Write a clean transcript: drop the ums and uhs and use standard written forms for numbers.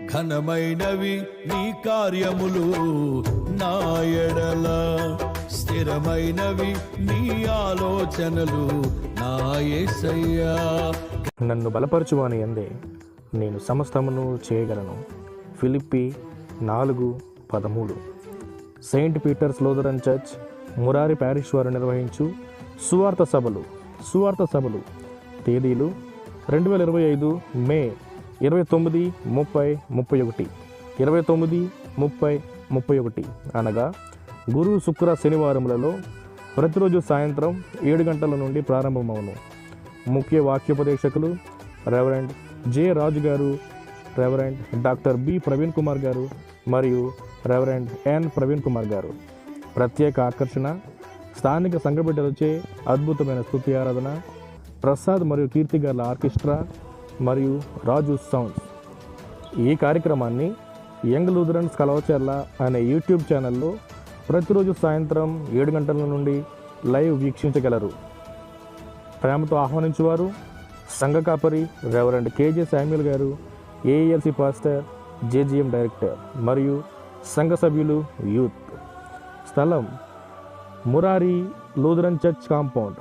ఘనమైనవి నీ కార్యములు, నా ఎడల స్థిరమైనవి నీ ఆలోచనలు నా యేసయ్యా. నన్ను బలపరచువాని యందే నేను సమస్తమును చేయగలను. Philippi 4:13. Saint Peter's Lutheran church, Murari parish వారు నిర్వహించు సువార్త సభలు తేదీలు 2025 మే 29, 30, 31. 29, 30, 31 అనగా గురు, శుక్ర, శనివారములలో ప్రతిరోజు సాయంత్రం 7 గంటల నుండి ప్రారంభమవును. ముఖ్య వాక్యోపదేశకులు రెవరెండ్ జె రాజు గారు, reverend doctor B Praveen Kumar గారు మరియు రెవరెండ్ ఎన్ ప్రవీణ్ కుమార్ గారు. ప్రత్యేక ఆకర్షణ స్థానిక సంఘబిడ్డలచే అద్భుతమైన స్తుతి ఆరాధన, ప్రసాద్ మరియు కీర్తి గార్ల ఆర్కెస్ట్రా మరియు రాజు సౌండ్స్. ఈ కార్యక్రమాన్ని యంగ్ లూథరన్స్ కలవచర్ల అనే యూట్యూబ్ ఛానల్లో ప్రతిరోజు సాయంత్రం 7 గంటల నుండి లైవ్ వీక్షించగలరు. ప్రేమతో ఆహ్వానించువారు సంఘ కాపరి రెవరెండ్ కేజే శామ్యూల్ గారు, ఏఎల్సి పాస్టర్, జేజీఎం డైరెక్టర్ మరియు సంఘ సభ్యులు, యూత్. స్థలం మురారి లూథరన్ చర్చ్ కాంపౌండ్,